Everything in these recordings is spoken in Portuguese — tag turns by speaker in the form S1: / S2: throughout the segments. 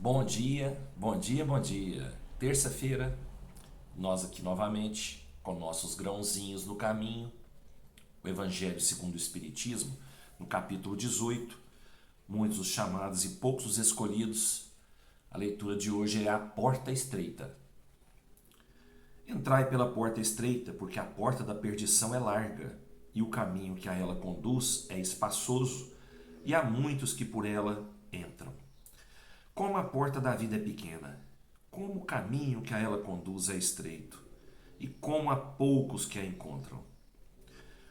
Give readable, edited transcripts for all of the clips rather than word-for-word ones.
S1: Bom dia, bom dia, bom dia. Terça-feira, nós aqui novamente com nossos grãozinhos no caminho. O Evangelho segundo o Espiritismo, no capítulo 18, muitos os chamados e poucos os escolhidos. A leitura de hoje é a porta estreita. Entrai pela porta estreita, porque a porta da perdição é larga, e o caminho que a ela conduz é espaçoso, e há muitos que por ela entram. Como a porta da vida é pequena, como o caminho que a ela conduz é estreito, e como há poucos que a encontram.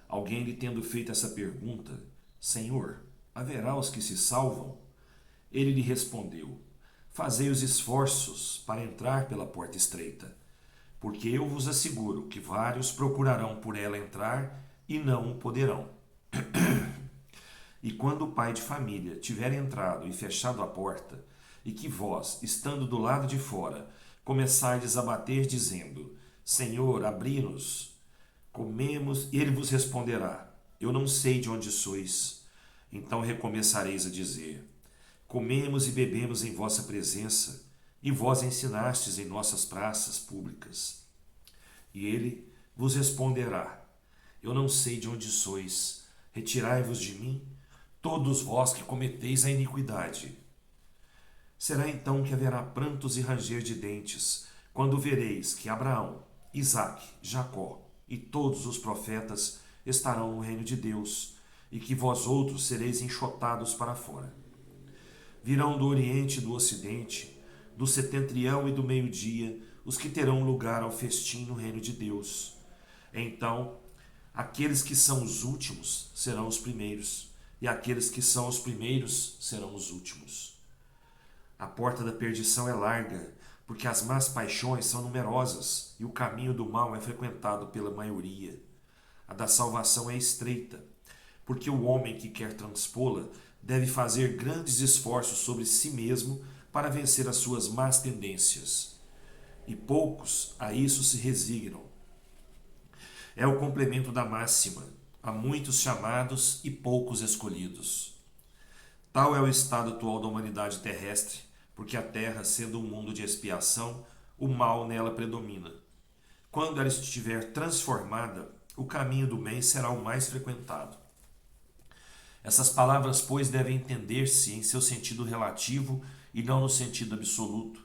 S1: Alguém lhe tendo feito essa pergunta, Senhor, haverá os que se salvam? Ele lhe respondeu, fazei os esforços para entrar pela porta estreita, porque eu vos asseguro que vários procurarão por ela entrar e não o poderão. E quando o pai de família tiver entrado e fechado a porta, e que vós, estando do lado de fora, começardes a bater, dizendo, Senhor, abri-nos, comemos, e ele vos responderá, eu não sei de onde sois. Então recomeçareis a dizer, comemos e bebemos em vossa presença, e vós ensinastes em nossas praças públicas. E ele vos responderá, eu não sei de onde sois, retirai-vos de mim, todos vós que cometeis a iniquidade. Será então que haverá prantos e ranger de dentes, quando vereis que Abraão, Isaque, Jacó e todos os profetas estarão no reino de Deus, e que vós outros sereis enxotados para fora. Virão do Oriente e do Ocidente, do setentrião e do meio-dia, os que terão lugar ao festim no reino de Deus. Então, aqueles que são os últimos serão os primeiros, e aqueles que são os primeiros serão os últimos. A porta da perdição é larga, porque as más paixões são numerosas, e o caminho do mal é frequentado pela maioria. A da salvação é estreita, porque o homem que quer transpô-la deve fazer grandes esforços sobre si mesmo para vencer as suas más tendências. E poucos a isso se resignam. É o complemento da máxima, há muitos chamados e poucos escolhidos. Tal é o estado atual da humanidade terrestre, porque a terra, sendo um mundo de expiação, o mal nela predomina. Quando ela estiver transformada, o caminho do bem será o mais frequentado. Essas palavras, pois, devem entender-se em seu sentido relativo e não no sentido absoluto.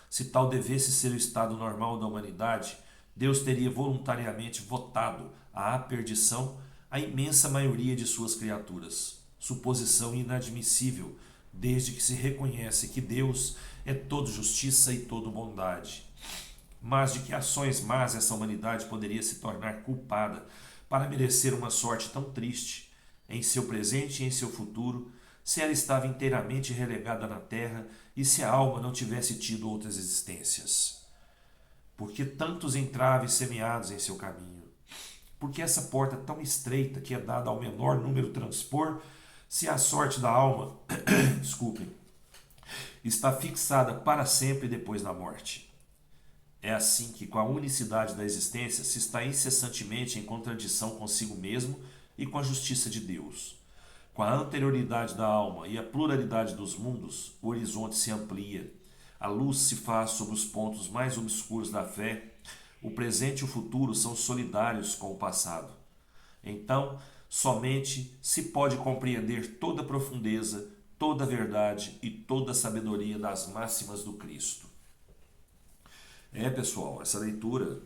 S1: Se tal devesse ser o estado normal da humanidade, Deus teria voluntariamente votado à perdição a imensa maioria de suas criaturas. Suposição inadmissível, desde que se reconhece que Deus é todo justiça e todo bondade. Mas de que ações más essa humanidade poderia se tornar culpada para merecer uma sorte tão triste, em seu presente e em seu futuro, se ela estava inteiramente relegada na terra e se a alma não tivesse tido outras existências? Por que tantos entraves semeados em seu caminho? Por que essa porta tão estreita que é dada ao menor número transpor, se a sorte da alma, desculpem, está fixada para sempre depois da morte? É assim que, com a unicidade da existência, se está incessantemente em contradição consigo mesmo e com a justiça de Deus. Com a anterioridade da alma e a pluralidade dos mundos, o horizonte se amplia, a luz se faz sobre os pontos mais obscuros da fé, o presente e o futuro são solidários com o passado. Então, somente se pode compreender toda a profundeza, toda a verdade e toda a sabedoria das máximas do Cristo. Pessoal, essa leitura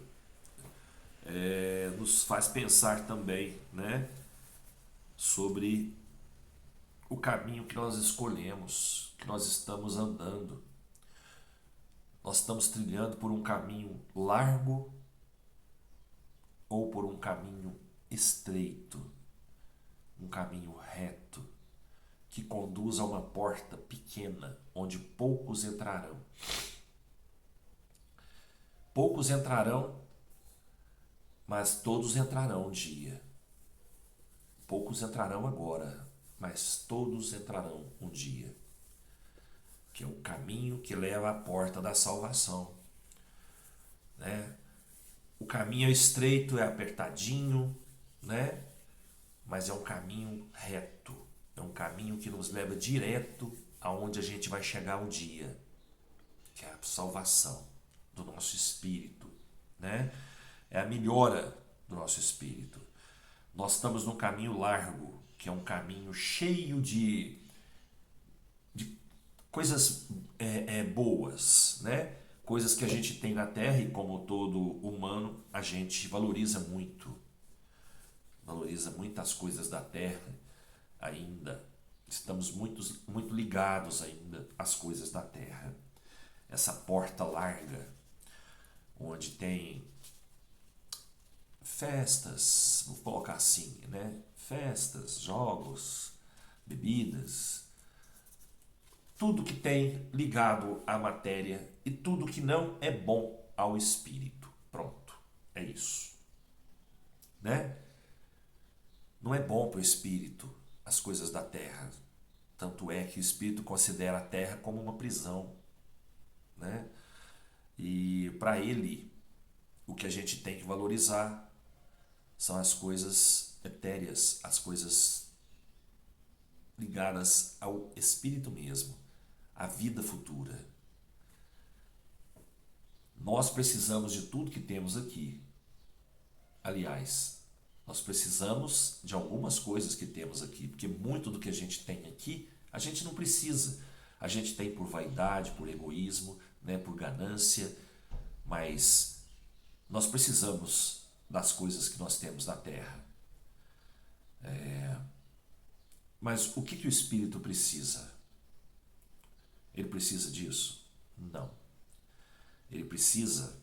S1: nos faz pensar também, né, sobre o caminho que nós escolhemos, que nós estamos andando. Nós estamos trilhando por um caminho largo ou por um caminho estreito, um caminho reto, que conduz a uma porta pequena, onde poucos entrarão. Poucos entrarão, mas todos entrarão um dia. Poucos entrarão agora, mas todos entrarão um dia. Que é o caminho que leva à porta da salvação, né? O caminho é estreito, é apertadinho, né? Mas é um caminho reto, é um caminho que nos leva direto aonde a gente vai chegar um dia. que é a salvação do nosso espírito, né? É a melhora do nosso espírito. Nós estamos num caminho largo, que é um caminho cheio de coisas boas, né? Coisas que a gente tem na Terra e, como todo humano, a gente valoriza muito. Valoriza muitas coisas da Terra ainda. Estamos muito ligados ainda às coisas da Terra. Essa porta larga, onde tem festas, vou colocar assim, né? Festas, jogos, bebidas, tudo que tem ligado à matéria e tudo que não é bom ao espírito. Pronto, é isso, né? Não é bom para o espírito as coisas da terra. Tanto é que o espírito considera a terra como uma prisão, né? E para ele, o que a gente tem que valorizar são as coisas etéreas, as coisas ligadas ao espírito mesmo, à vida futura. Nós precisamos de tudo que temos aqui. Aliás, nós precisamos de algumas coisas que temos aqui, porque muito do que a gente tem aqui, a gente não precisa. A gente tem por vaidade, por egoísmo, né, por ganância, mas nós precisamos das coisas que nós temos na Terra. Mas o que o Espírito precisa? Ele precisa disso? Não. Ele precisa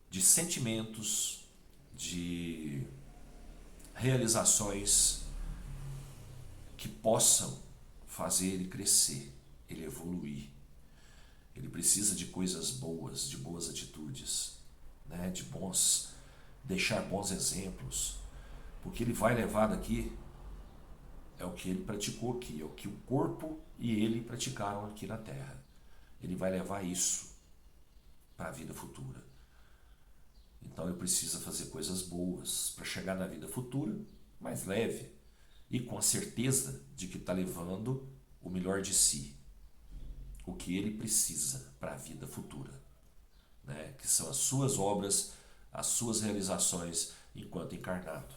S1: de sentimentos, de realizações que possam fazer ele crescer, ele evoluir. Ele precisa de coisas boas, de boas atitudes, né? De deixar bons exemplos, porque ele vai levar daqui é o que ele praticou aqui, é o que o corpo e ele praticaram aqui na Terra. Ele vai levar isso para a vida futura. Então ele precisa fazer coisas boas para chegar na vida futura mais leve e com a certeza de que está levando o melhor de si, o que ele precisa para a vida futura, né? Que são as suas obras, as suas realizações enquanto encarnado.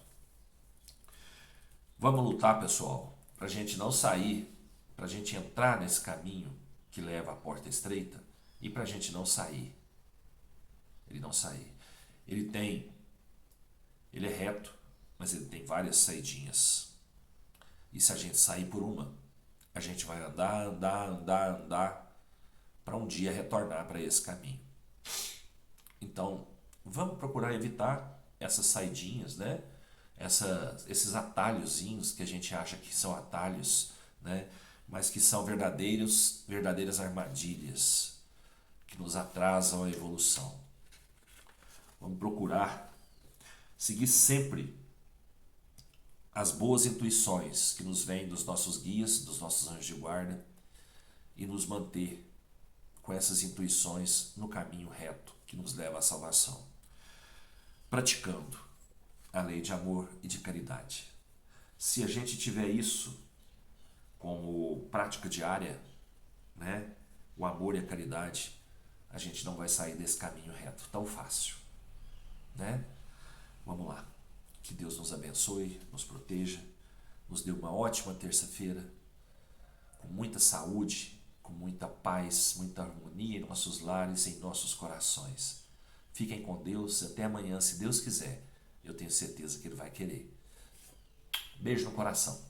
S1: Vamos lutar, pessoal, para a gente não sair, para a gente entrar nesse caminho que leva à porta estreita e para a gente não sair. Ele não sair. Ele é reto, mas ele tem várias saidinhas. E se a gente sair por uma, a gente vai andar para um dia retornar para esse caminho. Então, vamos procurar evitar essas saidinhas, né? Esses atalhozinhos que a gente acha que são atalhos, né? Mas que são verdadeiras armadilhas que nos atrasam a evolução. Vamos procurar seguir sempre as boas intuições que nos vêm dos nossos guias, dos nossos anjos de guarda, e nos manter com essas intuições no caminho reto que nos leva à salvação, praticando a lei de amor e de caridade. Se a gente tiver isso como prática diária, né, o amor e a caridade, a gente não vai sair desse caminho reto tão fácil, né? Vamos lá. Que Deus nos abençoe, nos proteja, nos dê uma ótima terça-feira, com muita saúde, com muita paz, muita harmonia em nossos lares e em nossos corações. Fiquem com Deus, até amanhã, se Deus quiser. Eu tenho certeza que Ele vai querer. Beijo no coração.